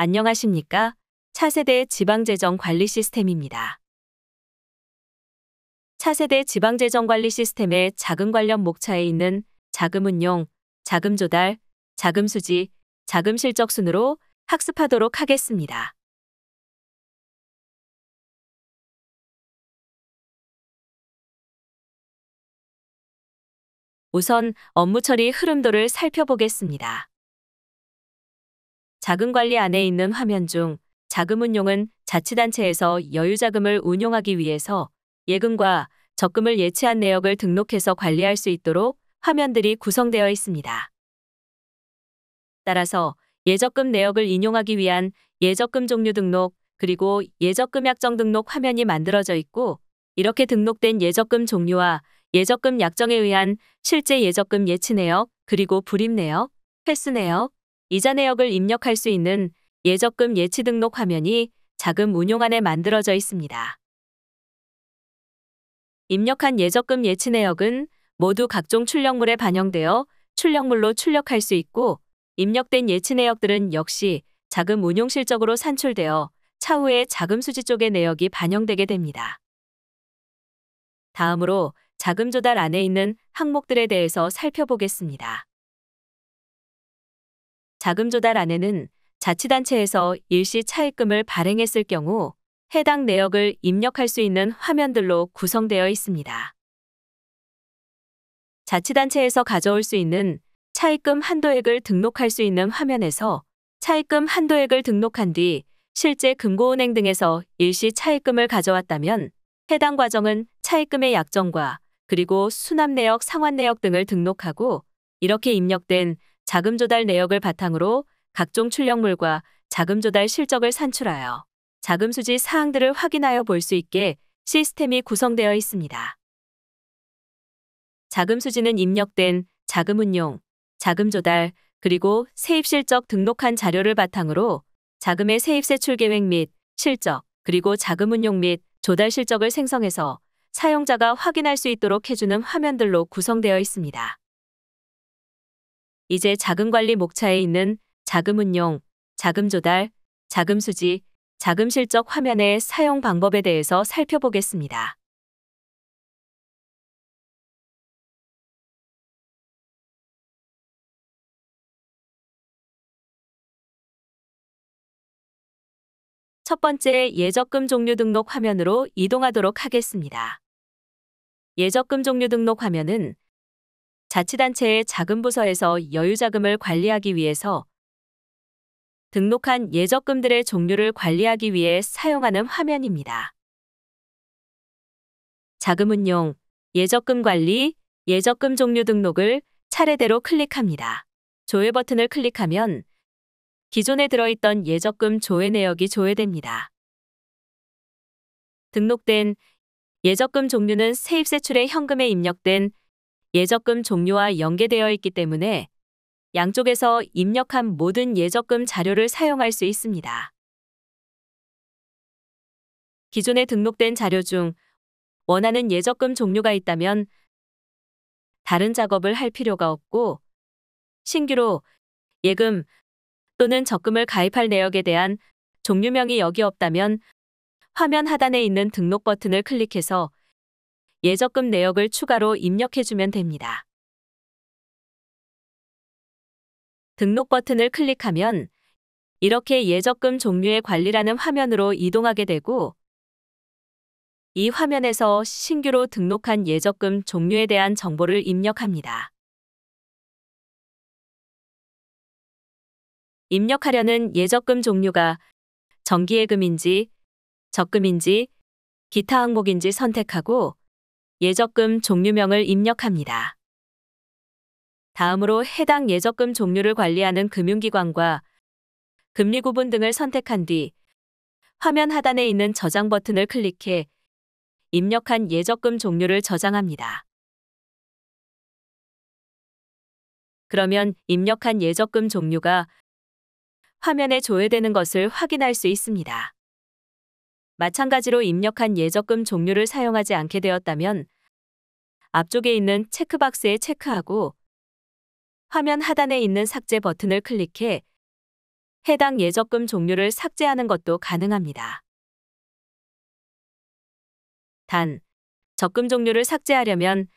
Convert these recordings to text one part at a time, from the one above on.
안녕하십니까? 차세대 지방재정 관리 시스템입니다. 차세대 지방재정 관리 시스템의 자금 관련 목차에 있는 자금 운용, 자금 조달, 자금 수지, 자금 실적 순으로 학습하도록 하겠습니다. 우선 업무 처리 흐름도를 살펴보겠습니다. 자금 관리 안에 있는 화면 중 자금 운용은 자치단체에서 여유자금을 운용하기 위해서 예금과 적금을 예치한 내역을 등록해서 관리할 수 있도록 화면들이 구성되어 있습니다. 따라서 예적금 내역을 인용하기 위한 예적금 종류 등록 그리고 예적금 약정 등록 화면이 만들어져 있고, 이렇게 등록된 예적금 종류와 예적금 약정에 의한 실제 예적금 예치 내역 그리고 불입 내역, 횟수 내역, 이자 내역을 입력할 수 있는 예적금 예치 등록 화면이 자금 운용안에 만들어져 있습니다. 입력한 예적금 예치 내역은 모두 각종 출력물에 반영되어 출력물로 출력할 수 있고, 입력된 예치 내역들은 역시 자금 운용 실적으로 산출되어 차후에 자금 수지 쪽의 내역이 반영되게 됩니다. 다음으로 자금 조달 안에 있는 항목들에 대해서 살펴보겠습니다. 자금 조달 안에는 자치단체에서 일시 차입금을 발행했을 경우 해당 내역을 입력할 수 있는 화면들로 구성되어 있습니다. 자치단체에서 가져올 수 있는 차입금 한도액을 등록할 수 있는 화면에서 차입금 한도액을 등록한 뒤 실제 금고은행 등에서 일시 차입금을 가져왔다면 해당 과정은 차입금의 약정과 그리고 수납 내역, 상환 내역 등을 등록하고, 이렇게 입력된 자금 조달 내역을 바탕으로 각종 출력물과 자금 조달 실적을 산출하여 자금 수지 사항들을 확인하여 볼 수 있게 시스템이 구성되어 있습니다. 자금 수지는 입력된 자금 운용, 자금 조달, 그리고 세입 실적 등록한 자료를 바탕으로 자금의 세입 세출 계획 및 실적, 그리고 자금 운용 및 조달 실적을 생성해서 사용자가 확인할 수 있도록 해주는 화면들로 구성되어 있습니다. 이제 자금 관리 목차에 있는 자금 운용, 자금 조달, 자금 수지, 자금 실적 화면의 사용 방법에 대해서 살펴보겠습니다. 첫 번째 예적금 종류 등록 화면으로 이동하도록 하겠습니다. 예적금 종류 등록 화면은 자치단체의 자금부서에서 여유자금을 관리하기 위해서 등록한 예적금들의 종류를 관리하기 위해 사용하는 화면입니다. 자금 운용, 예적금 관리, 예적금 종류 등록을 차례대로 클릭합니다. 조회 버튼을 클릭하면 기존에 들어있던 예적금 조회 내역이 조회됩니다. 등록된 예적금 종류는 세입세출의 현금에 입력된 예적금 종류와 연계되어 있기 때문에 양쪽에서 입력한 모든 예적금 자료를 사용할 수 있습니다. 기존에 등록된 자료 중 원하는 예적금 종류가 있다면 다른 작업을 할 필요가 없고, 신규로 예금 또는 적금을 가입할 내역에 대한 종류명이 여기 없다면 화면 하단에 있는 등록 버튼을 클릭해서 예적금 내역을 추가로 입력해주면 됩니다. 등록 버튼을 클릭하면 이렇게 예적금 종류의 관리라는 화면으로 이동하게 되고, 이 화면에서 신규로 등록한 예적금 종류에 대한 정보를 입력합니다. 입력하려는 예적금 종류가 정기예금인지, 적금인지, 기타 항목인지 선택하고 예적금 종류명을 입력합니다. 다음으로 해당 예적금 종류를 관리하는 금융기관과 금리 구분 등을 선택한 뒤 화면 하단에 있는 저장 버튼을 클릭해 입력한 예적금 종류를 저장합니다. 그러면 입력한 예적금 종류가 화면에 조회되는 것을 확인할 수 있습니다. 마찬가지로 입력한 예적금 종류를 사용하지 않게 되었다면 앞쪽에 있는 체크박스에 체크하고 화면 하단에 있는 삭제 버튼을 클릭해 해당 예적금 종류를 삭제하는 것도 가능합니다. 단, 적금 종류를 삭제하려면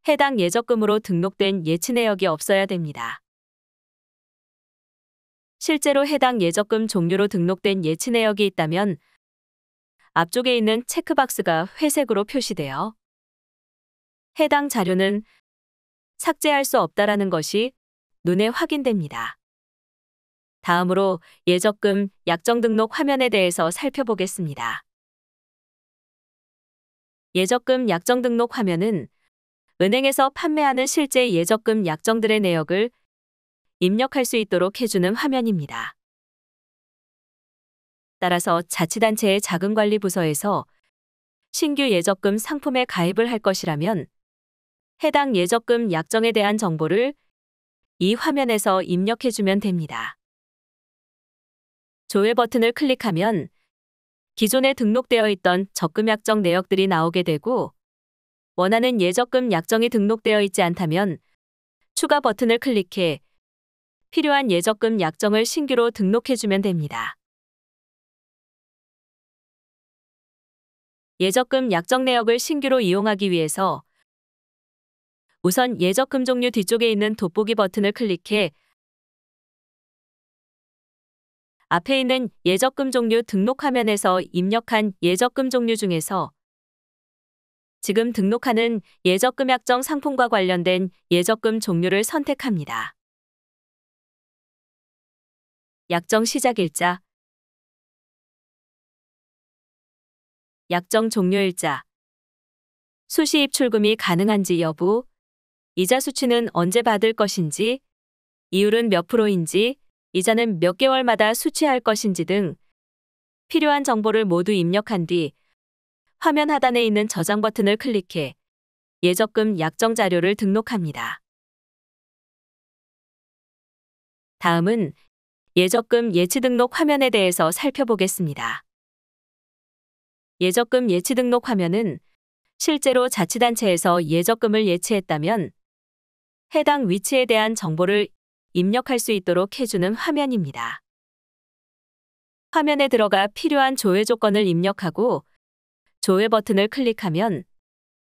해당 예적금으로 등록된 예치 내역이 없어야 됩니다. 실제로 해당 예적금 종류로 등록된 예치 내역이 있다면 앞쪽에 있는 체크박스가 회색으로 표시되어 해당 자료는 삭제할 수 없다라는 것이 눈에 확인됩니다. 다음으로 예적금 약정 등록 화면에 대해서 살펴보겠습니다. 예적금 약정 등록 화면은 은행에서 판매하는 실제 예적금 약정들의 내역을 입력할 수 있도록 해주는 화면입니다. 따라서 자치단체의 자금관리부서에서 신규 예적금 상품에 가입을 할 것이라면 해당 예적금 약정에 대한 정보를 이 화면에서 입력해주면 됩니다. 조회 버튼을 클릭하면 기존에 등록되어 있던 적금 약정 내역들이 나오게 되고 원하는 예적금 약정이 등록되어 있지 않다면 추가 버튼을 클릭해 필요한 예적금 약정을 신규로 등록해주면 됩니다. 예적금 약정 내역을 신규로 이용하기 위해서 우선 예적금 종류 뒤쪽에 있는 돋보기 버튼을 클릭해 앞에 있는 예적금 종류 등록 화면에서 입력한 예적금 종류 중에서 지금 등록하는 예적금 약정 상품과 관련된 예적금 종류를 선택합니다. 약정 시작일자, 약정 종료일자, 수시 입출금이 가능한지 여부, 이자 수취는 언제 받을 것인지, 이율은 몇 프로인지, 이자는 몇 개월마다 수취할 것인지 등 필요한 정보를 모두 입력한 뒤 화면 하단에 있는 저장 버튼을 클릭해 예적금 약정 자료를 등록합니다. 다음은 예적금 예치 등록 화면에 대해서 살펴보겠습니다. 예적금 예치 등록 화면은 실제로 자치단체에서 예적금을 예치했다면 해당 위치에 대한 정보를 입력할 수 있도록 해주는 화면입니다. 화면에 들어가 필요한 조회 조건을 입력하고 조회 버튼을 클릭하면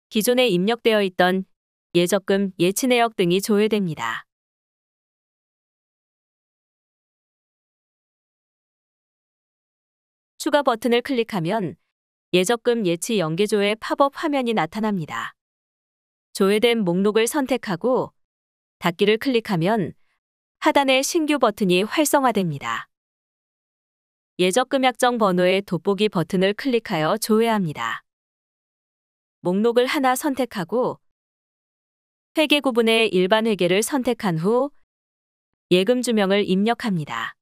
기존에 입력되어 있던 예적금 예치 내역 등이 조회됩니다. 추가 버튼을 클릭하면 예적금 예치 연계조회 팝업 화면이 나타납니다. 조회된 목록을 선택하고 닫기를 클릭하면 하단에 신규 버튼이 활성화됩니다. 예적금 약정 번호의 돋보기 버튼을 클릭하여 조회합니다. 목록을 하나 선택하고 회계 구분의 일반 회계를 선택한 후 예금 주명을 입력합니다.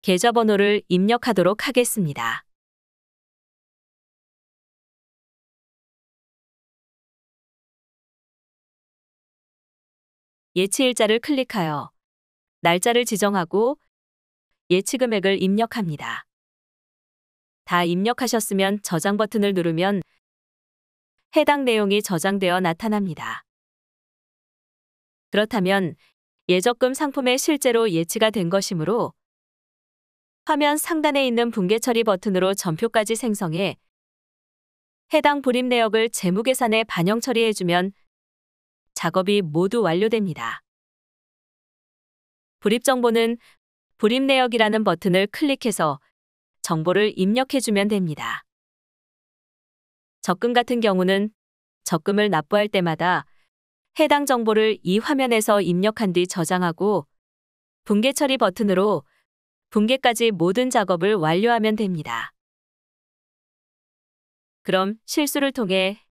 계좌번호를 입력하도록 하겠습니다. 예치일자를 클릭하여 날짜를 지정하고 예치 금액을 입력합니다. 다 입력하셨으면 저장 버튼을 누르면 해당 내용이 저장되어 나타납니다. 그렇다면 예적금 상품에 실제로 예치가 된 것이므로 화면 상단에 있는 분계 처리 버튼으로 전표까지 생성해 해당 불입 내역을 재무계산에 반영 처리해주면 작업이 모두 완료됩니다. 불입 정보는 불입 내역이라는 버튼을 클릭해서 정보를 입력해주면 됩니다. 적금 같은 경우는 적금을 납부할 때마다 해당 정보를 이 화면에서 입력한 뒤 저장하고 분계 처리 버튼으로 분계까지 모든 작업을 완료하면 됩니다. 그럼 실수를 통해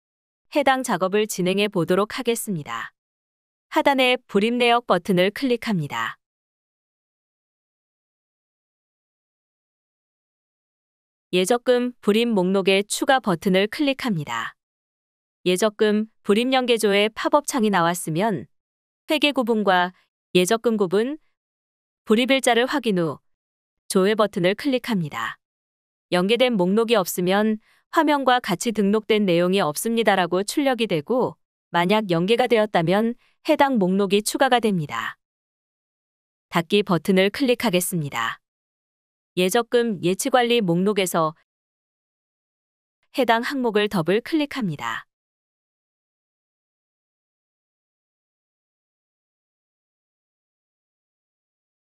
해당 작업을 진행해 보도록 하겠습니다. 하단의 불입 내역 버튼을 클릭합니다. 예적금 불입 목록의 추가 버튼을 클릭합니다. 예적금 불입 연계조의 팝업 창이 나왔으면 회계 구분과 예적금 구분, 불입일자를 확인 후 조회 버튼을 클릭합니다. 연계된 목록이 없으면 화면과 같이 등록된 내용이 없습니다라고 출력이 되고 만약 연계가 되었다면 해당 목록이 추가가 됩니다. 닫기 버튼을 클릭하겠습니다. 예적금 예치관리 목록에서 해당 항목을 더블 클릭합니다.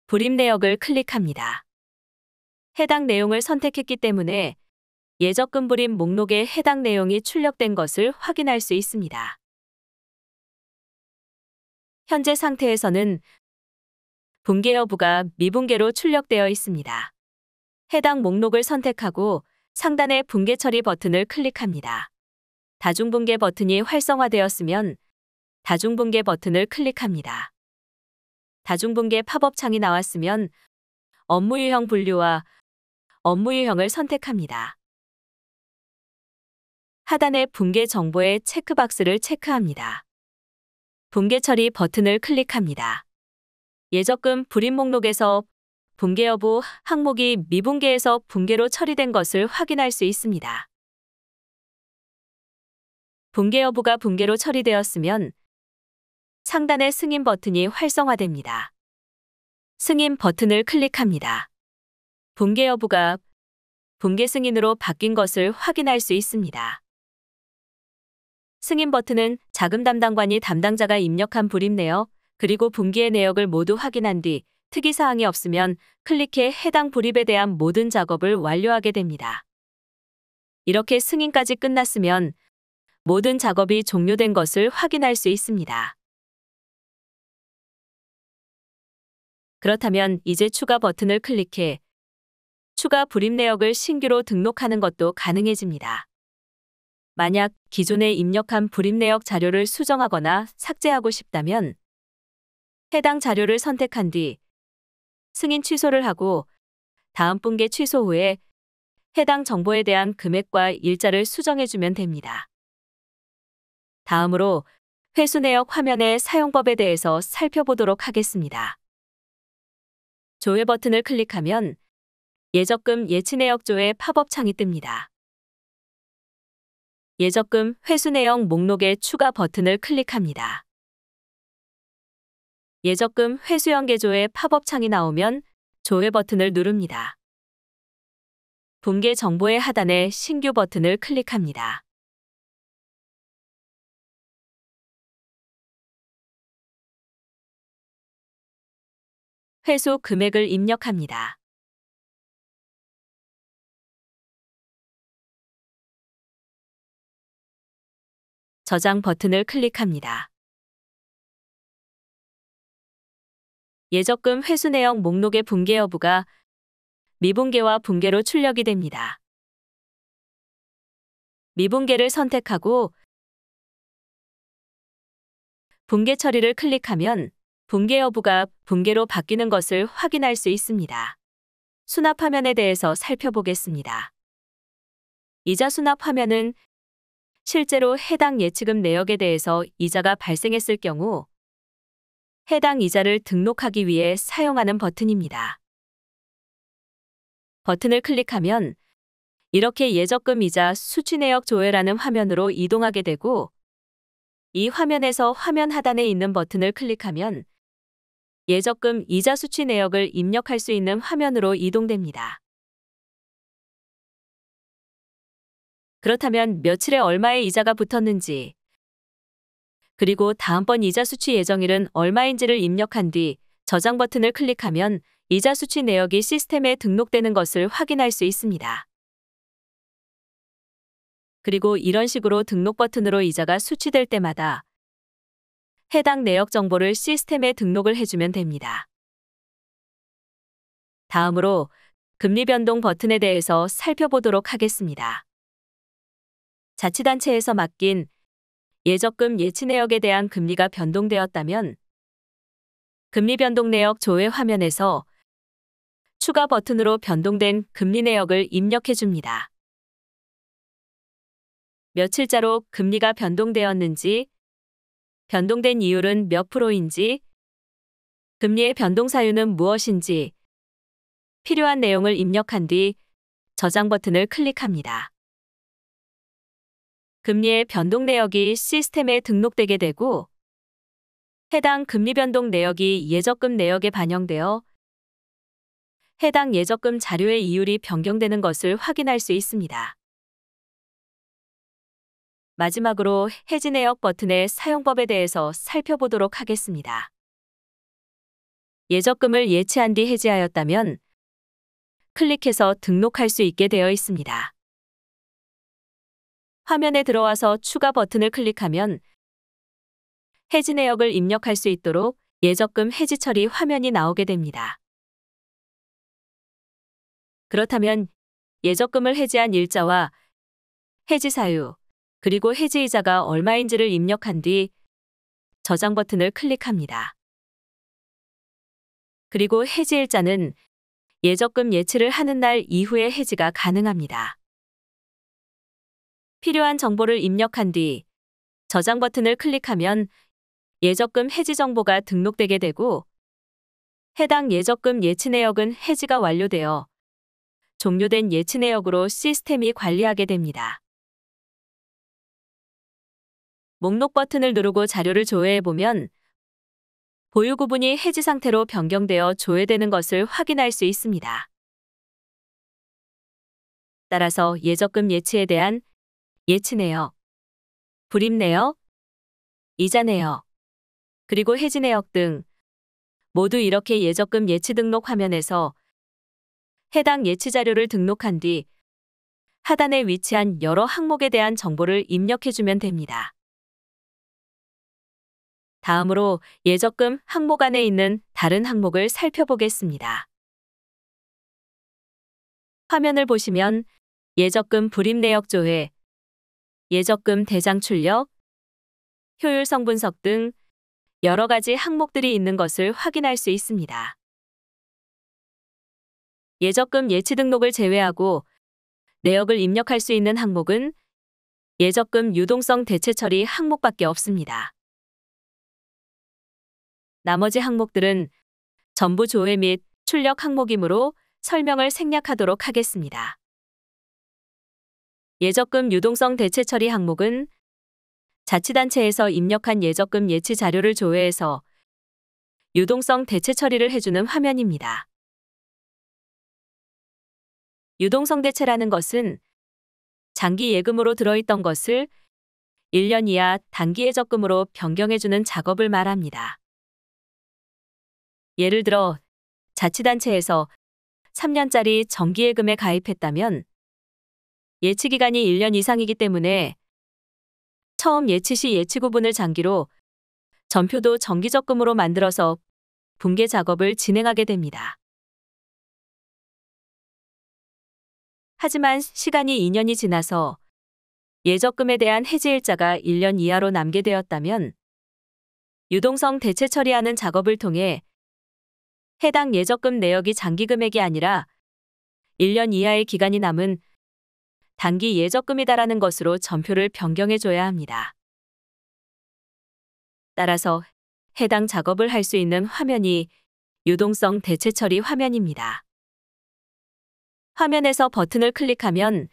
불입 내역을 클릭합니다. 해당 내용을 선택했기 때문에 예적금 불입 목록에 해당 내용이 출력된 것을 확인할 수 있습니다. 현재 상태에서는 붕괴 여부가 미붕괴로 출력되어 있습니다. 해당 목록을 선택하고 상단의 붕괴 처리 버튼을 클릭합니다. 다중붕괴 버튼이 활성화되었으면 다중붕괴 버튼을 클릭합니다. 다중붕괴 팝업 창이 나왔으면 업무 유형 분류와 업무 유형을 선택합니다. 하단의 붕괴 정보의 체크박스를 체크합니다. 붕괴 처리 버튼을 클릭합니다. 예적금 불입 목록에서 붕괴 여부 항목이 미붕괴에서 붕괴로 처리된 것을 확인할 수 있습니다. 붕괴 여부가 붕괴로 처리되었으면 상단의 승인 버튼이 활성화됩니다. 승인 버튼을 클릭합니다. 붕괴 여부가 붕괴 승인으로 바뀐 것을 확인할 수 있습니다. 승인 버튼은 자금 담당관이 담당자가 입력한 불입 내역 그리고 분기의 내역을 모두 확인한 뒤 특이사항이 없으면 클릭해 해당 불입에 대한 모든 작업을 완료하게 됩니다. 이렇게 승인까지 끝났으면 모든 작업이 종료된 것을 확인할 수 있습니다. 그렇다면 이제 추가 버튼을 클릭해 추가 불입 내역을 신규로 등록하는 것도 가능해집니다. 만약 기존에 입력한 불입 내역 자료를 수정하거나 삭제하고 싶다면 해당 자료를 선택한 뒤 승인 취소를 하고 다음 분기 취소 후에 해당 정보에 대한 금액과 일자를 수정해주면 됩니다. 다음으로 회수 내역 화면의 사용법에 대해서 살펴보도록 하겠습니다. 조회 버튼을 클릭하면 예적금 예치 내역 조회 팝업 창이 뜹니다. 예적금 회수 내역 목록의 추가 버튼을 클릭합니다. 예적금 회수 연계 조회 팝업 창이 나오면 조회 버튼을 누릅니다. 분계 정보의 하단에 신규 버튼을 클릭합니다. 회수 금액을 입력합니다. 저장 버튼을 클릭합니다. 예적금 회수 내역 목록의 붕괴 여부가 미붕괴와 붕괴로 출력이 됩니다. 미붕괴를 선택하고 붕괴 처리를 클릭하면 붕괴 여부가 붕괴로 바뀌는 것을 확인할 수 있습니다. 수납 화면에 대해서 살펴보겠습니다. 이자 수납 화면은 실제로 해당 예치금 내역에 대해서 이자가 발생했을 경우 해당 이자를 등록하기 위해 사용하는 버튼입니다. 버튼을 클릭하면 이렇게 예적금 이자 수취 내역 조회라는 화면으로 이동하게 되고 이 화면에서 화면 하단에 있는 버튼을 클릭하면 예적금 이자 수취 내역을 입력할 수 있는 화면으로 이동됩니다. 그렇다면 며칠에 얼마의 이자가 붙었는지 그리고 다음번 이자 수취 예정일은 얼마인지를 입력한 뒤 저장 버튼을 클릭하면 이자 수취 내역이 시스템에 등록되는 것을 확인할 수 있습니다. 그리고 이런 식으로 등록 버튼으로 이자가 수취될 때마다 해당 내역 정보를 시스템에 등록을 해주면 됩니다. 다음으로 금리 변동 버튼에 대해서 살펴보도록 하겠습니다. 자치단체에서 맡긴 예적금 예치 내역에 대한 금리가 변동되었다면 금리 변동 내역 조회 화면에서 추가 버튼으로 변동된 금리 내역을 입력해 줍니다. 며칠자로 금리가 변동되었는지, 변동된 이율은 몇 프로인지, 금리의 변동 사유는 무엇인지 필요한 내용을 입력한 뒤 저장 버튼을 클릭합니다. 금리의 변동 내역이 시스템에 등록되게 되고 해당 금리 변동 내역이 예적금 내역에 반영되어 해당 예적금 자료의 이율이 변경되는 것을 확인할 수 있습니다. 마지막으로 해지 내역 버튼의 사용법에 대해서 살펴보도록 하겠습니다. 예적금을 예치한 뒤 해지하였다면 클릭해서 등록할 수 있게 되어 있습니다. 화면에 들어와서 추가 버튼을 클릭하면 해지 내역을 입력할 수 있도록 예적금 해지 처리 화면이 나오게 됩니다. 그렇다면 예적금을 해지한 일자와 해지 사유, 그리고 해지이자가 얼마인지를 입력한 뒤 저장 버튼을 클릭합니다. 그리고 해지일자는 예적금 예치를 하는 날 이후에 해지가 가능합니다. 필요한 정보를 입력한 뒤 저장 버튼을 클릭하면 예적금 해지 정보가 등록되게 되고 해당 예적금 예치 내역은 해지가 완료되어 종료된 예치 내역으로 시스템이 관리하게 됩니다. 목록 버튼을 누르고 자료를 조회해보면 보유 구분이 해지 상태로 변경되어 조회되는 것을 확인할 수 있습니다. 따라서 예적금 예치에 대한 예치 내역, 불입 내역, 이자 내역, 그리고 해지 내역 등 모두 이렇게 예적금 예치 등록 화면에서 해당 예치 자료를 등록한 뒤 하단에 위치한 여러 항목에 대한 정보를 입력해주면 됩니다. 다음으로 예적금 항목 안에 있는 다른 항목을 살펴보겠습니다. 화면을 보시면 예적금 불입 내역 조회, 예적금 대장 출력, 효율성 분석 등 여러 가지 항목들이 있는 것을 확인할 수 있습니다. 예적금 예치 등록을 제외하고 내역을 입력할 수 있는 항목은 예적금 유동성 대체 처리 항목밖에 없습니다. 나머지 항목들은 전부 조회 및 출력 항목이므로 설명을 생략하도록 하겠습니다. 예적금 유동성 대체 처리 항목은 자치단체에서 입력한 예적금 예치 자료를 조회해서 유동성 대체 처리를 해주는 화면입니다. 유동성 대체라는 것은 장기 예금으로 들어있던 것을 1년 이하 단기 예적금으로 변경해주는 작업을 말합니다. 예를 들어 자치단체에서 3년짜리 정기예금에 가입했다면 예치기간이 1년 이상이기 때문에 처음 예치 시 예치 구분을 장기로 전표도 정기적금으로 만들어서 분계 작업을 진행하게 됩니다. 하지만 시간이 2년이 지나서 예적금에 대한 해지 일자가 1년 이하로 남게 되었다면 유동성 대체 처리하는 작업을 통해 해당 예적금 내역이 장기 금액이 아니라 1년 이하의 기간이 남은 단기 예적금이다라는 것으로 전표를 변경해줘야 합니다. 따라서 해당 작업을 할 수 있는 화면이 유동성 대체 처리 화면입니다. 화면에서 버튼을 클릭하면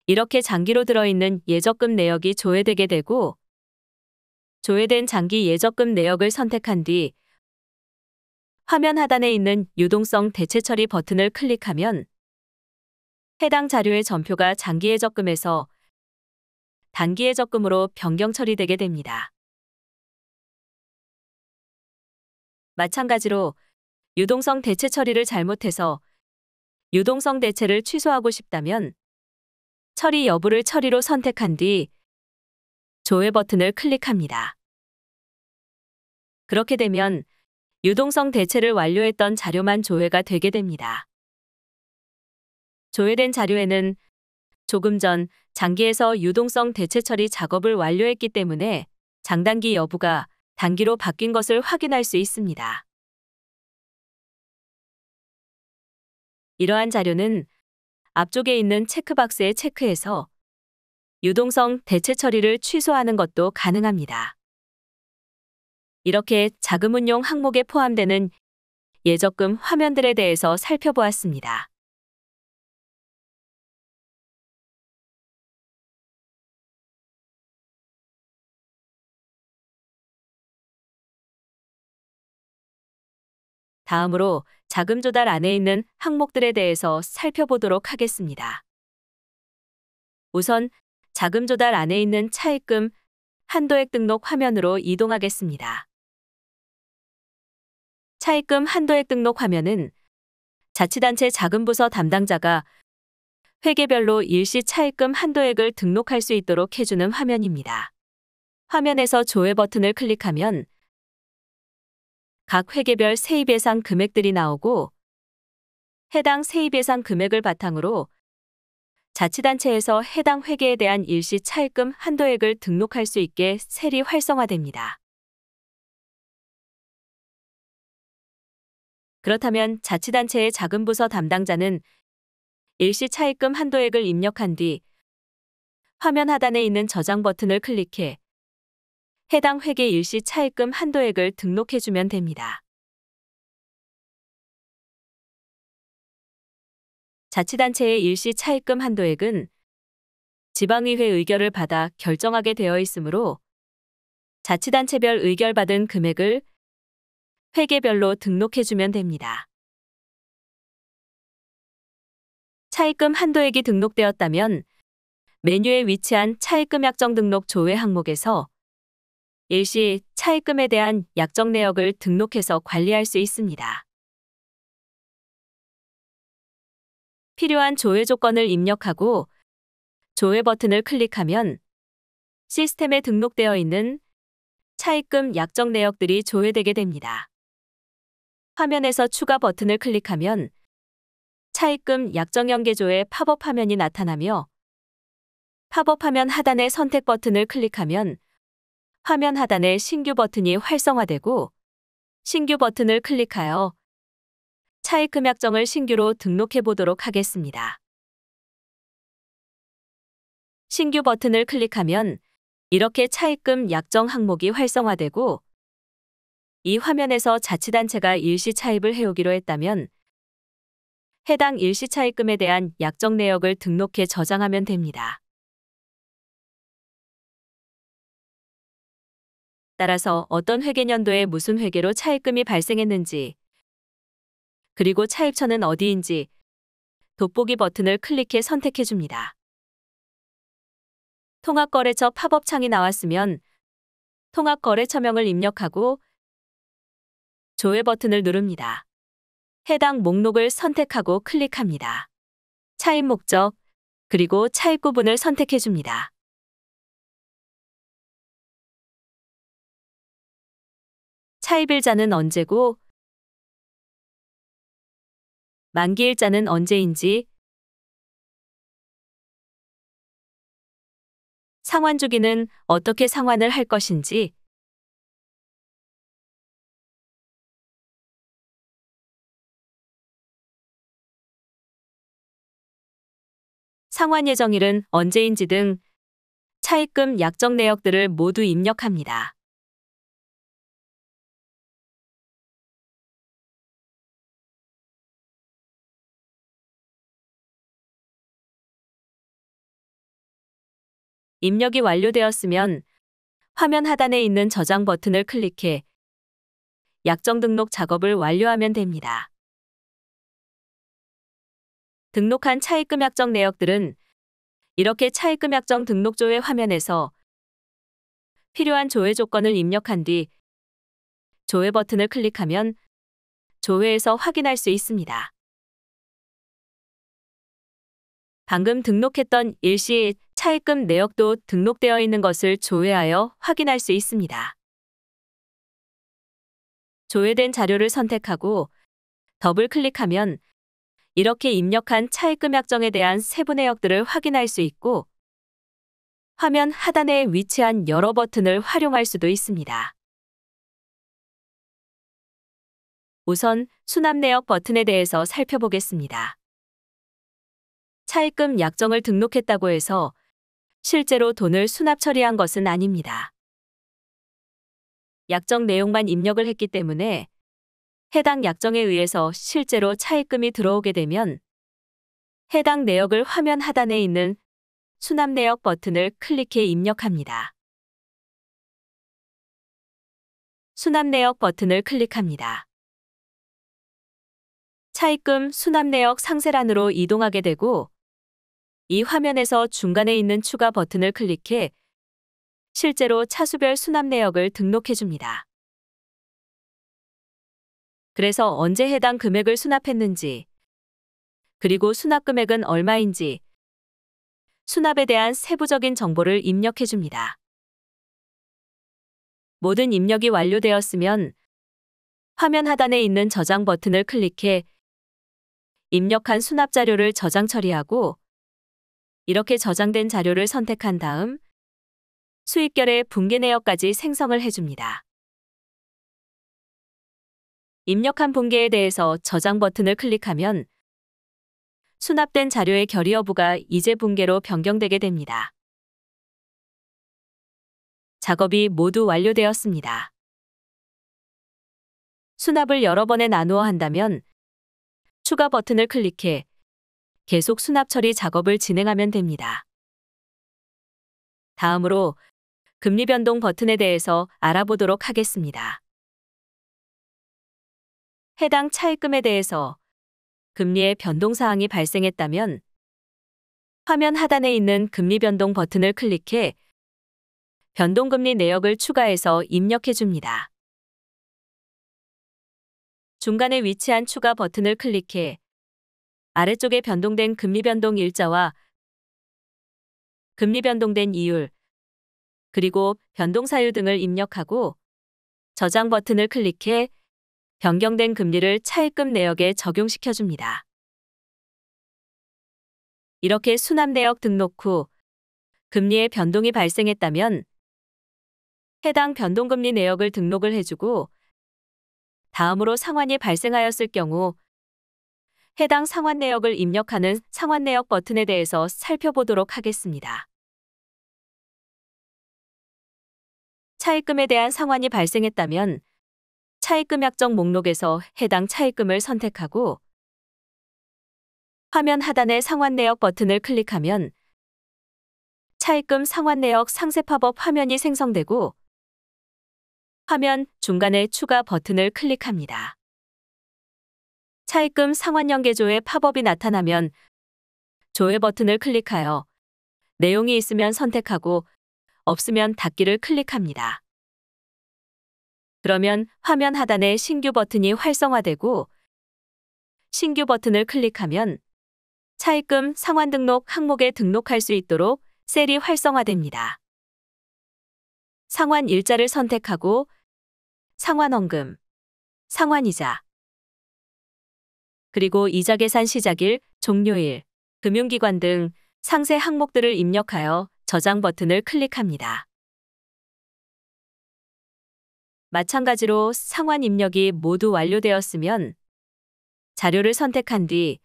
이렇게 장기로 들어있는 예적금 내역이 조회되게 되고 조회된 장기 예적금 내역을 선택한 뒤 화면 하단에 있는 유동성 대체 처리 버튼을 클릭하면 해당 자료의 전표가 장기 예적금에서 단기 예적금으로 변경 처리되게 됩니다. 마찬가지로 유동성 대체 처리를 잘못해서 유동성 대체를 취소하고 싶다면 처리 여부를 처리로 선택한 뒤 조회 버튼을 클릭합니다. 그렇게 되면 유동성 대체를 완료했던 자료만 조회가 되게 됩니다. 조회된 자료에는 조금 전 장기에서 유동성 대체 처리 작업을 완료했기 때문에 장단기 여부가 단기로 바뀐 것을 확인할 수 있습니다. 이러한 자료는 앞쪽에 있는 체크박스에 체크해서 유동성 대체 처리를 취소하는 것도 가능합니다. 이렇게 자금운용 항목에 포함되는 예적금 화면들에 대해서 살펴보았습니다. 다음으로 자금 조달 안에 있는 항목들에 대해서 살펴보도록 하겠습니다. 우선 자금 조달 안에 있는 차입금 한도액 등록 화면으로 이동하겠습니다. 차입금 한도액 등록 화면은 자치단체 자금부서 담당자가 회계별로 일시 차입금 한도액을 등록할 수 있도록 해주는 화면입니다. 화면에서 조회 버튼을 클릭하면 각 회계별 세입 예상 금액들이 나오고 해당 세입 예상 금액을 바탕으로 자치단체에서 해당 회계에 대한 일시 차입금 한도액을 등록할 수 있게 셀이 활성화됩니다. 그렇다면 자치단체의 자금부서 담당자는 일시 차입금 한도액을 입력한 뒤 화면 하단에 있는 저장 버튼을 클릭해 해당 회계 일시 차입금 한도액을 등록해주면 됩니다. 자치단체의 일시 차입금 한도액은 지방의회 의결을 받아 결정하게 되어 있으므로 자치단체별 의결받은 금액을 회계별로 등록해주면 됩니다. 차입금 한도액이 등록되었다면 메뉴에 위치한 차입금 약정 등록 조회 항목에서 일시 차입금에 대한 약정 내역을 등록해서 관리할 수 있습니다. 필요한 조회 조건을 입력하고 조회 버튼을 클릭하면 시스템에 등록되어 있는 차입금 약정 내역들이 조회되게 됩니다. 화면에서 추가 버튼을 클릭하면 차입금 약정 연계조회 팝업 화면이 나타나며 팝업 화면 하단의 선택 버튼을 클릭하면 화면 하단에 신규 버튼이 활성화되고 신규 버튼을 클릭하여 차입금 약정을 신규로 등록해 보도록 하겠습니다. 신규 버튼을 클릭하면 이렇게 차입금 약정 항목이 활성화되고 이 화면에서 자치단체가 일시 차입을 해오기로 했다면 해당 일시 차입금에 대한 약정 내역을 등록해 저장하면 됩니다. 따라서 어떤 회계년도에 무슨 회계로 차입금이 발생했는지 그리고 차입처는 어디인지 돋보기 버튼을 클릭해 선택해 줍니다. 통합거래처 팝업 창이 나왔으면 통합거래처명을 입력하고 조회 버튼을 누릅니다. 해당 목록을 선택하고 클릭합니다. 차입 목적, 그리고 차입 구분을 선택해 줍니다. 차입일자는 언제고 만기일자는 언제인지 상환 주기는 어떻게 상환을 할 것인지 상환 예정일은 언제인지 등 차입금 약정 내역들을 모두 입력합니다. 입력이 완료되었으면 화면 하단에 있는 저장 버튼을 클릭해 약정 등록 작업을 완료하면 됩니다. 등록한 차입금 약정 내역들은 이렇게 차입금 약정 등록 조회 화면에서 필요한 조회 조건을 입력한 뒤 조회 버튼을 클릭하면 조회에서 확인할 수 있습니다. 방금 등록했던 일시 차입금 내역도 등록되어 있는 것을 조회하여 확인할 수 있습니다. 조회된 자료를 선택하고 더블 클릭하면 이렇게 입력한 차입금 약정에 대한 세부 내역들을 확인할 수 있고 화면 하단에 위치한 여러 버튼을 활용할 수도 있습니다. 우선 수납 내역 버튼에 대해서 살펴보겠습니다. 차입금 약정을 등록했다고 해서 실제로 돈을 수납 처리한 것은 아닙니다. 약정 내용만 입력을 했기 때문에 해당 약정에 의해서 실제로 차입금이 들어오게 되면 해당 내역을 화면 하단에 있는 수납 내역 버튼을 클릭해 입력합니다. 수납 내역 버튼을 클릭합니다. 차입금 수납 내역 상세란으로 이동하게 되고 이 화면에서 중간에 있는 추가 버튼을 클릭해 실제로 차수별 수납 내역을 등록해 줍니다. 그래서 언제 해당 금액을 수납했는지, 그리고 수납 금액은 얼마인지, 수납에 대한 세부적인 정보를 입력해 줍니다. 모든 입력이 완료되었으면 화면 하단에 있는 저장 버튼을 클릭해 입력한 수납 자료를 저장 처리하고 이렇게 저장된 자료를 선택한 다음 수익결의 분계 내역까지 생성을 해줍니다. 입력한 분계에 대해서 저장 버튼을 클릭하면 수납된 자료의 결의 여부가 이제 분계로 변경되게 됩니다. 작업이 모두 완료되었습니다. 수납을 여러 번에 나누어 한다면 추가 버튼을 클릭해 계속 수납 처리 작업을 진행하면 됩니다. 다음으로 금리 변동 버튼에 대해서 알아보도록 하겠습니다. 해당 차입금에 대해서 금리의 변동사항이 발생했다면 화면 하단에 있는 금리 변동 버튼을 클릭해 변동금리 내역을 추가해서 입력해 줍니다. 중간에 위치한 추가 버튼을 클릭해 아래쪽에 변동된 금리 변동 일자와 금리 변동된 이율, 그리고 변동 사유 등을 입력하고 저장 버튼을 클릭해 변경된 금리를 차입금 내역에 적용시켜 줍니다. 이렇게 수납 내역 등록 후 금리의 변동이 발생했다면 해당 변동금리 내역을 등록을 해주고 다음으로 상환이 발생하였을 경우 해당 상환 내역을 입력하는 상환 내역 버튼에 대해서 살펴보도록 하겠습니다. 차입금에 대한 상환이 발생했다면 차입금 약정 목록에서 해당 차입금을 선택하고 화면 하단의 상환 내역 버튼을 클릭하면 차입금 상환 내역 상세 팝업 화면이 생성되고 화면 중간에 추가 버튼을 클릭합니다. 차입금 상환 연계조회 팝업이 나타나면 조회 버튼을 클릭하여 내용이 있으면 선택하고 없으면 닫기를 클릭합니다. 그러면 화면 하단에 신규 버튼이 활성화되고 신규 버튼을 클릭하면 차입금 상환 등록 항목에 등록할 수 있도록 셀이 활성화됩니다. 상환 일자를 선택하고 상환원금, 상환이자, 그리고 이자 계산 시작일, 종료일, 금융기관 등 상세 항목들을 입력하여 저장 버튼을 클릭합니다. 마찬가지로 상환 입력이 모두 완료되었으면 자료를 선택한 뒤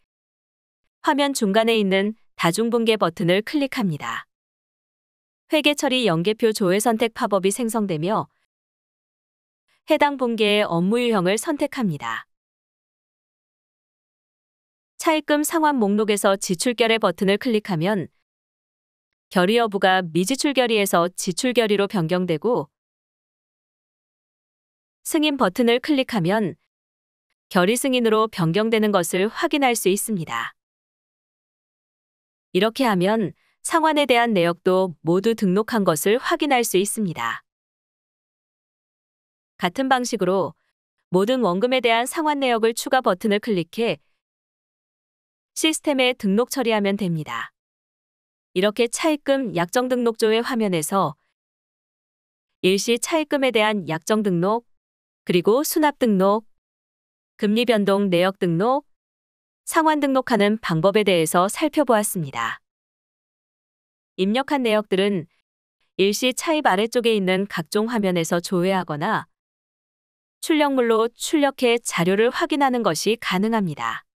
화면 중간에 있는 다중분계 버튼을 클릭합니다. 회계처리 연계표 조회 선택 팝업이 생성되며 해당 분계의 업무 유형을 선택합니다. 차입금 상환 목록에서 지출결의 버튼을 클릭하면 결의 여부가 미지출 결의에서 지출 결의로 변경되고 승인 버튼을 클릭하면 결의 승인으로 변경되는 것을 확인할 수 있습니다. 이렇게 하면 상환에 대한 내역도 모두 등록한 것을 확인할 수 있습니다. 같은 방식으로 모든 원금에 대한 상환 내역을 추가 버튼을 클릭해 시스템에 등록 처리하면 됩니다. 이렇게 차입금 약정 등록조회 화면에서 일시 차입금에 대한 약정 등록, 그리고 수납 등록, 금리 변동 내역 등록, 상환 등록하는 방법에 대해서 살펴보았습니다. 입력한 내역들은 일시 차입 아래쪽에 있는 각종 화면에서 조회하거나 출력물로 출력해 자료를 확인하는 것이 가능합니다.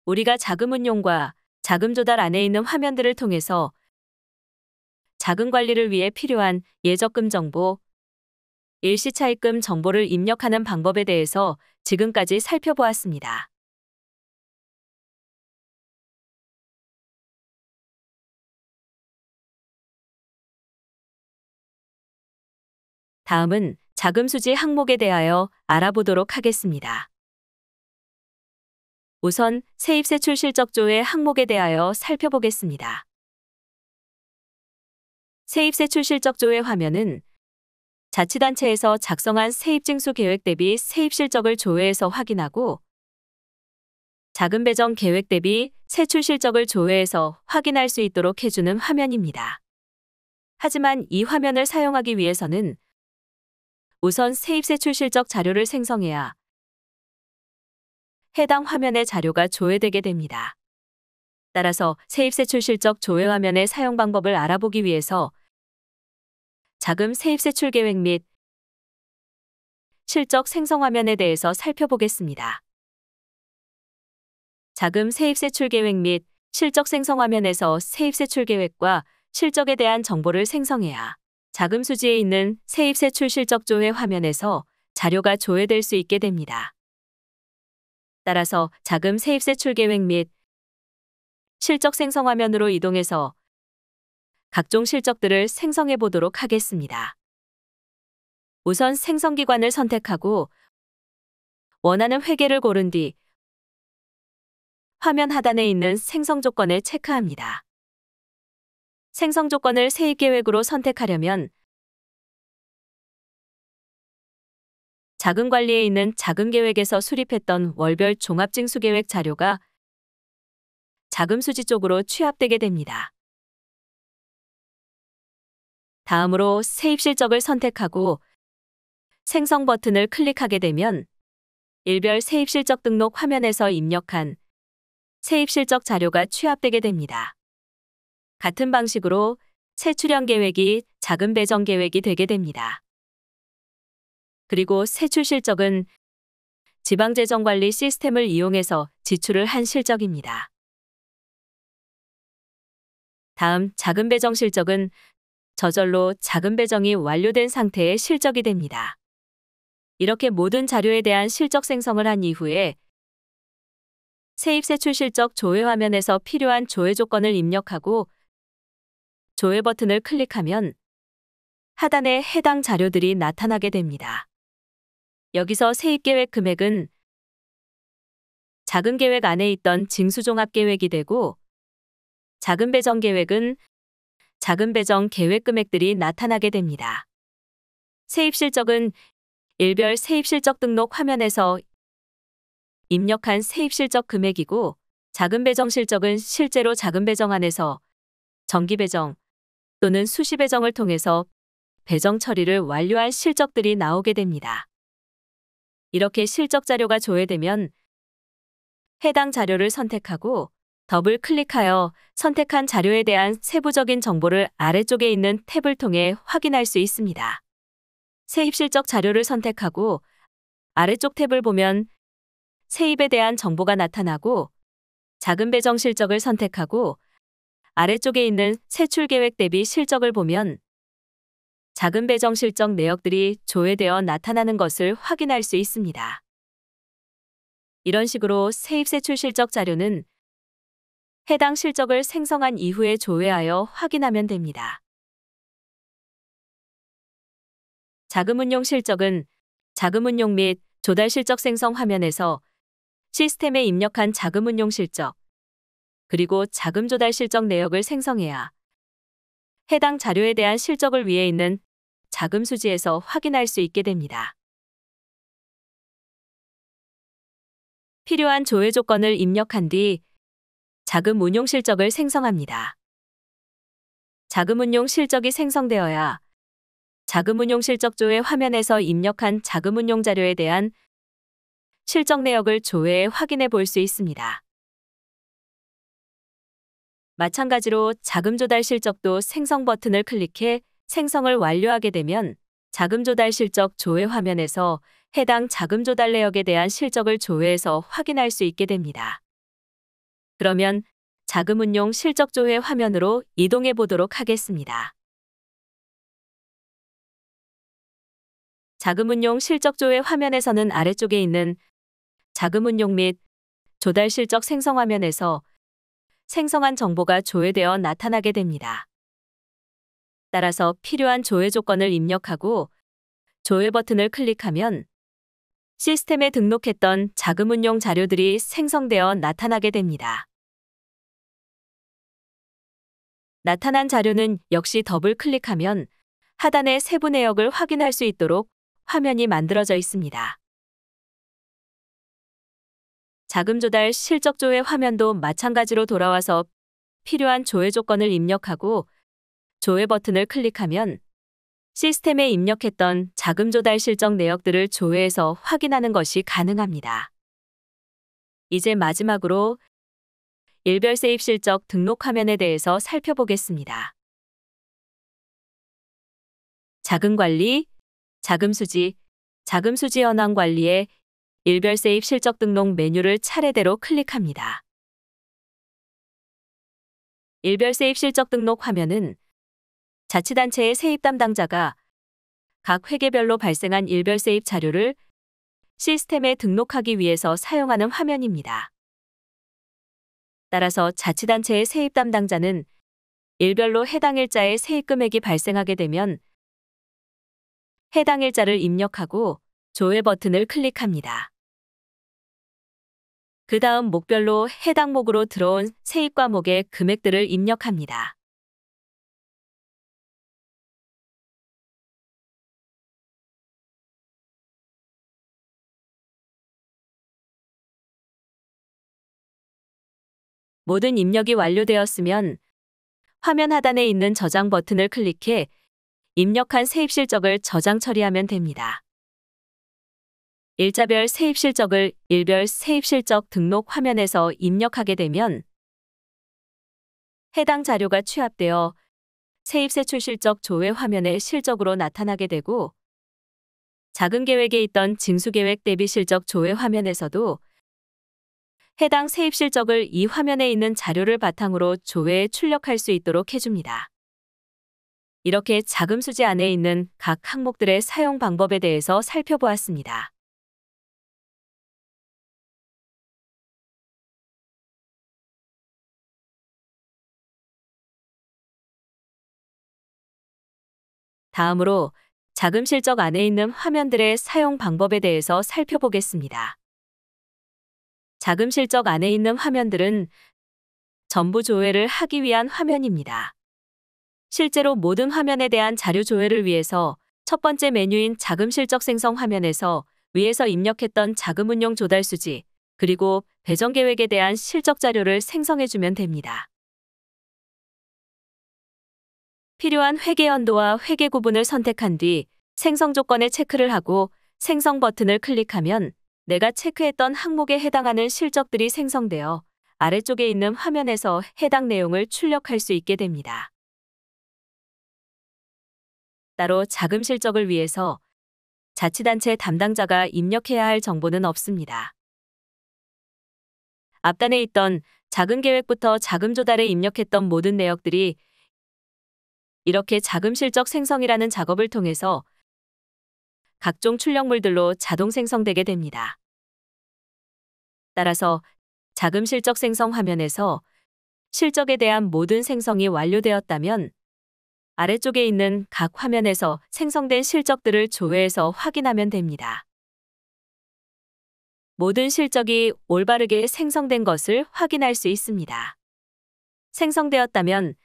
우리가 자금 운용과 자금 조달 안에 있는 화면들을 통해서 자금 관리를 위해 필요한 예적금 정보, 일시차입금 정보를 입력하는 방법에 대해서 지금까지 살펴보았습니다. 다음은 자금 수지 항목에 대하여 알아보도록 하겠습니다. 우선 세입세출 실적조회 항목에 대하여 살펴보겠습니다. 세입세출 실적조회 화면은 자치단체에서 작성한 세입징수 계획 대비 세입 실적을 조회해서 확인하고 자금 배정 계획 대비 세출 실적을 조회해서 확인할 수 있도록 해주는 화면입니다. 하지만 이 화면을 사용하기 위해서는 우선 세입세출 실적 자료를 생성해야 해당 화면의 자료가 조회되게 됩니다. 따라서 세입세출 실적 조회 화면의 사용 방법을 알아보기 위해서 자금 세입세출 계획 및 실적 생성 화면에 대해서 살펴보겠습니다. 자금 세입세출 계획 및 실적 생성 화면에서 세입세출 계획과 실적에 대한 정보를 생성해야 자금 수지에 있는 세입세출 실적 조회 화면에서 자료가 조회될 수 있게 됩니다. 따라서 자금 세입세출 계획 및 실적 생성 화면으로 이동해서 각종 실적들을 생성해 보도록 하겠습니다. 우선 생성기관을 선택하고 원하는 회계를 고른 뒤 화면 하단에 있는 생성 조건을 체크합니다. 생성 조건을 세입계획으로 선택하려면 자금관리에 있는 자금계획에서 수립했던 월별 종합징수계획 자료가 자금수지 쪽으로 취합되게 됩니다. 다음으로 세입실적을 선택하고 생성 버튼을 클릭하게 되면 일별 세입실적 등록 화면에서 입력한 세입실적 자료가 취합되게 됩니다. 같은 방식으로 세출형 계획이 자금 배정 계획이 되게 됩니다. 그리고 세출 실적은 지방재정관리 시스템을 이용해서 지출을 한 실적입니다. 다음 자금 배정 실적은 저절로 자금 배정이 완료된 상태의 실적이 됩니다. 이렇게 모든 자료에 대한 실적 생성을 한 이후에 세입세출 실적 조회 화면에서 필요한 조회 조건을 입력하고 조회 버튼을 클릭하면 하단에 해당 자료들이 나타나게 됩니다. 여기서 세입계획 금액은 자금계획 안에 있던 징수종합계획이 되고 자금배정계획은 자금배정 계획 금액들이 나타나게 됩니다. 세입실적은 일별 세입실적 등록 화면에서 입력한 세입실적 금액이고 자금배정 실적은 실제로 자금배정 안에서 정기배정 또는 수시배정을 통해서 배정 처리를 완료한 실적들이 나오게 됩니다. 이렇게 실적 자료가 조회되면 해당 자료를 선택하고 더블 클릭하여 선택한 자료에 대한 세부적인 정보를 아래쪽에 있는 탭을 통해 확인할 수 있습니다. 세입실적 자료를 선택하고 아래쪽 탭을 보면 세입에 대한 정보가 나타나고 자금 배정 실적을 선택하고 아래쪽에 있는 세출 계획 대비 실적을 보면 자금 배정 실적 내역들이 조회되어 나타나는 것을 확인할 수 있습니다. 이런 식으로 세입세출 실적 자료는 해당 실적을 생성한 이후에 조회하여 확인하면 됩니다. 자금운용 실적은 자금운용 및 조달 실적 생성 화면에서 시스템에 입력한 자금운용 실적, 그리고 자금 조달 실적 내역을 생성해야 해당 자료에 대한 실적을 위에 있는 자금 수지에서 확인할 수 있게 됩니다. 필요한 조회 조건을 입력한 뒤 자금 운용 실적을 생성합니다. 자금 운용 실적이 생성되어야 자금 운용 실적 조회 화면에서 입력한 자금 운용 자료에 대한 실적 내역을 조회해 확인해 볼 수 있습니다. 마찬가지로 자금 조달 실적도 생성 버튼을 클릭해 생성을 완료하게 되면 자금 조달 실적 조회 화면에서 해당 자금 조달 내역에 대한 실적을 조회해서 확인할 수 있게 됩니다. 그러면 자금 운용 실적 조회 화면으로 이동해 보도록 하겠습니다. 자금 운용 실적 조회 화면에서는 아래쪽에 있는 자금 운용 및 조달 실적 생성 화면에서 생성한 정보가 조회되어 나타나게 됩니다. 따라서 필요한 조회 조건을 입력하고 조회 버튼을 클릭하면 시스템에 등록했던 자금운용 자료들이 생성되어 나타나게 됩니다. 나타난 자료는 역시 더블 클릭하면 하단의 세부 내역을 확인할 수 있도록 화면이 만들어져 있습니다. 자금 조달 실적 조회 화면도 마찬가지로 돌아와서 필요한 조회 조건을 입력하고 조회 버튼을 클릭하면 시스템에 입력했던 자금 조달 실적 내역들을 조회해서 확인하는 것이 가능합니다. 이제 마지막으로 일별 세입 실적 등록 화면에 대해서 살펴보겠습니다. 자금 관리, 자금 수지, 자금 수지 현황 관리에 일별 세입 실적 등록 메뉴를 차례대로 클릭합니다. 일별 세입 실적 등록 화면은 자치단체의 세입 담당자가 각 회계별로 발생한 일별 세입 자료를 시스템에 등록하기 위해서 사용하는 화면입니다. 따라서 자치단체의 세입 담당자는 일별로 해당 일자의 세입 금액이 발생하게 되면 해당 일자를 입력하고 조회 버튼을 클릭합니다. 그 다음 목별로 해당 목으로 들어온 세입 과목의 금액들을 입력합니다. 모든 입력이 완료되었으면 화면 하단에 있는 저장 버튼을 클릭해 입력한 세입 실적을 저장 처리하면 됩니다. 일자별 세입 실적을 일별 세입 실적 등록 화면에서 입력하게 되면 해당 자료가 취합되어 세입 세출 실적 조회 화면에 실적으로 나타나게 되고 자금 계획에 있던 징수 계획 대비 실적 조회 화면에서도 해당 세입 실적을 이 화면에 있는 자료를 바탕으로 조회에 출력할 수 있도록 해줍니다. 이렇게 자금 수지 안에 있는 각 항목들의 사용 방법에 대해서 살펴보았습니다. 다음으로 자금 실적 안에 있는 화면들의 사용 방법에 대해서 살펴보겠습니다. 자금 실적 안에 있는 화면들은 전부 조회를 하기 위한 화면입니다. 실제로 모든 화면에 대한 자료 조회를 위해서 첫 번째 메뉴인 자금 실적 생성 화면에서 위에서 입력했던 자금 운용 조달 수지, 그리고 배정 계획에 대한 실적 자료를 생성해주면 됩니다. 필요한 회계 연도와 회계 구분을 선택한 뒤 생성 조건에 체크를 하고 생성 버튼을 클릭하면 내가 체크했던 항목에 해당하는 실적들이 생성되어 아래쪽에 있는 화면에서 해당 내용을 출력할 수 있게 됩니다. 따로 자금 실적을 위해서 자치단체 담당자가 입력해야 할 정보는 없습니다. 앞단에 있던 자금 계획부터 자금 조달에 입력했던 모든 내역들이 이렇게 자금 실적 생성이라는 작업을 통해서 각종 출력물들로 자동 생성되게 됩니다. 따라서 자금 실적 생성 화면에서 실적에 대한 모든 생성이 완료되었다면 아래쪽에 있는 각 화면에서 생성된 실적들을 조회해서 확인하면 됩니다. 모든 실적이 올바르게 생성된 것을 확인할 수 있습니다. 생성되었다면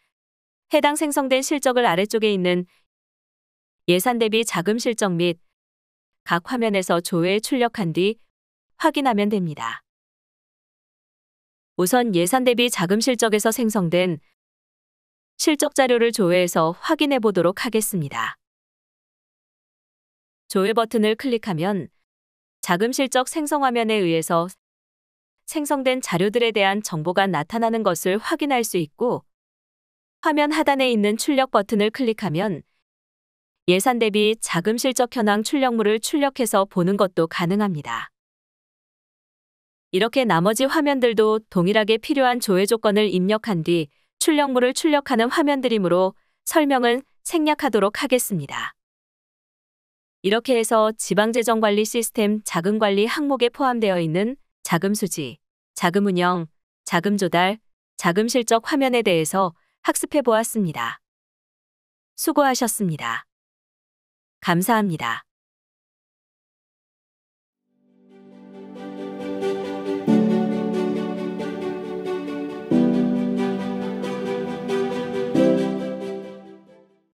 해당 생성된 실적을 아래쪽에 있는 예산 대비 자금 실적 및 각 화면에서 조회에 출력한 뒤 확인하면 됩니다. 우선 예산 대비 자금 실적에서 생성된 실적 자료를 조회해서 확인해 보도록 하겠습니다. 조회 버튼을 클릭하면 자금 실적 생성 화면에 의해서 생성된 자료들에 대한 정보가 나타나는 것을 확인할 수 있고 화면 하단에 있는 출력 버튼을 클릭하면 예산 대비 자금 실적 현황 출력물을 출력해서 보는 것도 가능합니다. 이렇게 나머지 화면들도 동일하게 필요한 조회 조건을 입력한 뒤 출력물을 출력하는 화면들이므로 설명은 생략하도록 하겠습니다. 이렇게 해서 지방재정관리 시스템 자금관리 항목에 포함되어 있는 자금 수지, 자금 운영, 자금 조달, 자금 실적 화면에 대해서 학습해 보았습니다. 수고하셨습니다. 감사합니다.